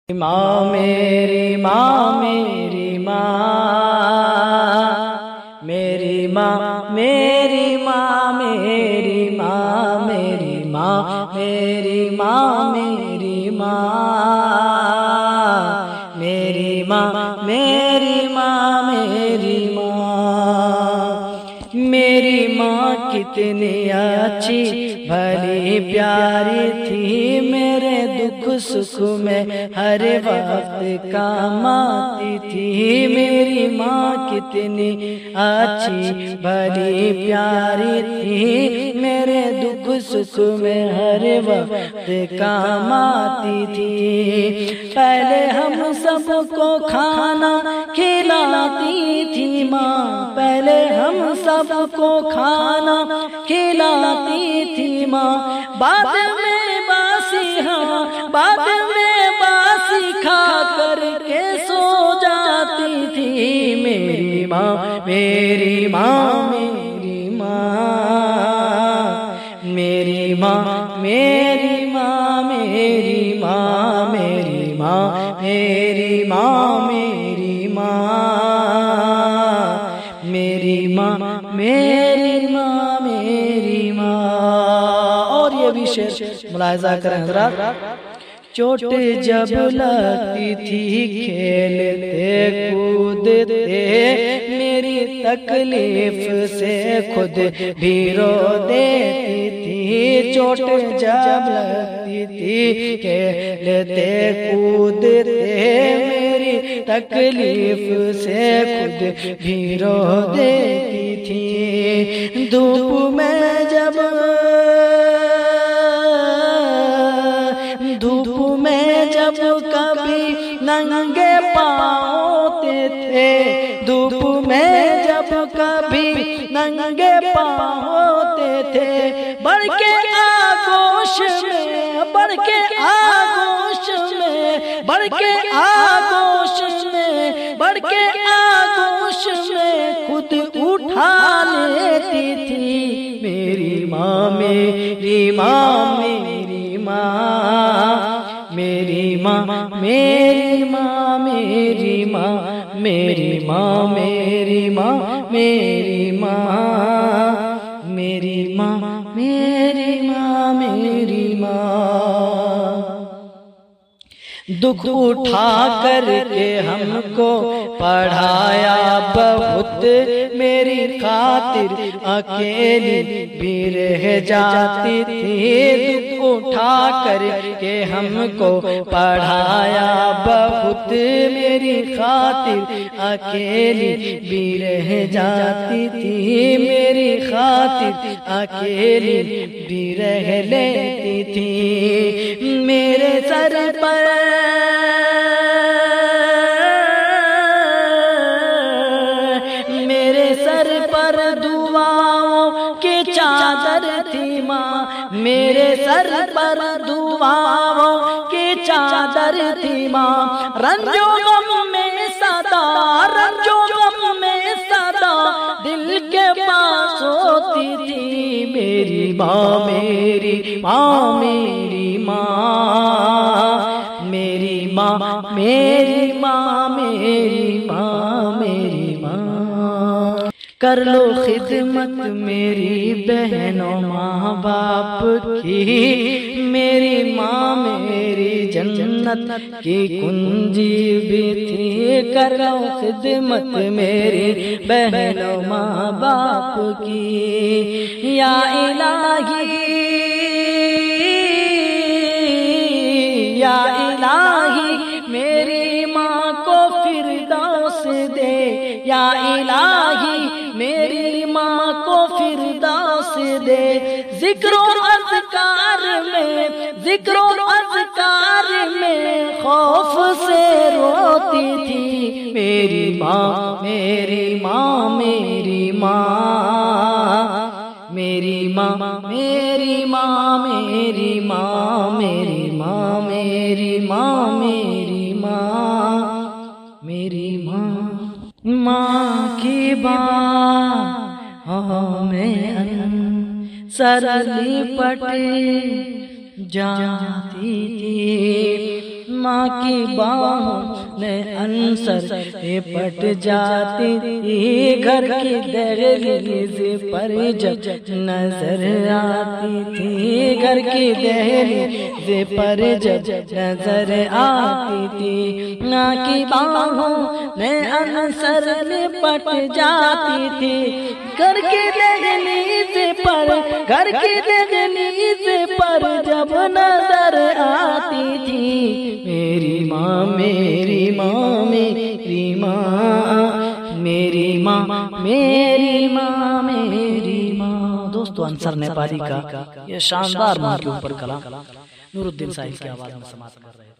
ماں میری ماں میری ماں میری ماں میری ماں میری ماں میری ماں میری ماں میری ماں میری ماں میری ماں میری ماں میری ماں کتنی اچھی بھلی پیاری تھی میرے دکھ سکھ میں ہر وقت کام آتی تھی میری ماں کتنی اچھی بھلی پیاری تھی میرے دکھ سکھ میں ہر وقت کام آتی تھی پہلے ہم سب کو کھانا کھلاتی تھی ماں پہلے ہم سب کو کھانا کھلاتی تھی ماں بعد میں باسی بعد میں باسی کھا کر کے سو جاتی تھی میری ماں میری ماں میری ماں میری ماں میری ماں میری ماں میری ماں میری ماں میری ماں میری ماں میری ماں میری ماں اور یہ بھی شعر ملاحظہ کریں حضرات چوٹ جب لگتی تھی کھیلتے کودتے میری تکلیف سے خود بھی رو دیتی تھی چوٹ جب لگتی تھی کھیلتے کودتے میری تکلیف سے خود بھی رو دیتی تھی دھوپ میں جب کبھی ننگے پاؤں ہوتے تھے دھوپ میں جب کبھی ننگے پاؤں ہوتے تھے بڑھ کے آغوش میں بڑھ کے آغوش میں بڑھ کے آغوش میں بڑھ کے آغوش میں خود اٹھا لیتی تھی میری ماں میری ماں میری ماں میری ماں میری ماں میری ماں میری ماں میری ماں میری ماں میری ماں میری ماں میری ماں دکھ اٹھا کر کے ہم کو پڑھایا بہت میری خاطر اکیلی بھی رہ جاتی تھی دکھ اٹھا کر کے ہم کو پڑھایا بہت میری خاطر اکیلی بھی رہ جاتی تھی میری خاطر اکیلی بھی رہ لیتی تھی میرے سر پر دعاؤں کی چادر تھی ماں میرے سر پر دعاؤں کی چادر تھی ماں رنج و غم میں صدا رنج و غم میں صدا دل کے پاس ہوتی تھی میری ماں میری ماں میری ماں میری ماں میری ماں میری ماں میری ماں کر لو خدمت میری بہنوں ماں باپ کی میری ماں میری جنت کی کنجی بھی تھی کر لو خدمت میری بہنوں ماں باپ کی یا الہی یا الہی میری ماں کو فردوس دے یا الہی میری ماں کو فردوس دے ذکر و اذکار میں خوف سے روتی تھی میری ماں میری ماں میری ماں میری ماں میری ماں میری ماں میری ماں میری ماں میری ماں میری ماں ماں کی باہوں میں سر لپٹ جاتی تھی ماں کی باہوں میں انصر پٹ جاتی تھی، گھر کی دہلیز پر جب نظر آتی تھی، گھر کی دہلیز پر جب نظر آتی تھی، ماں کی باہوں میں انصر پٹ جاتی تھی، گھر کی دہلیز پر، گھر کی دہلیز پر جب نظر آتی تھی، میری ماں میری ماں میری ماں میری ماں میری ماں میری ماں۔ دوستو انصر نیپالی کا یہ شاندار ماں کے اوپر کلام نور الدین ساحل کی آواز میں سماعت کر رہے ہیں۔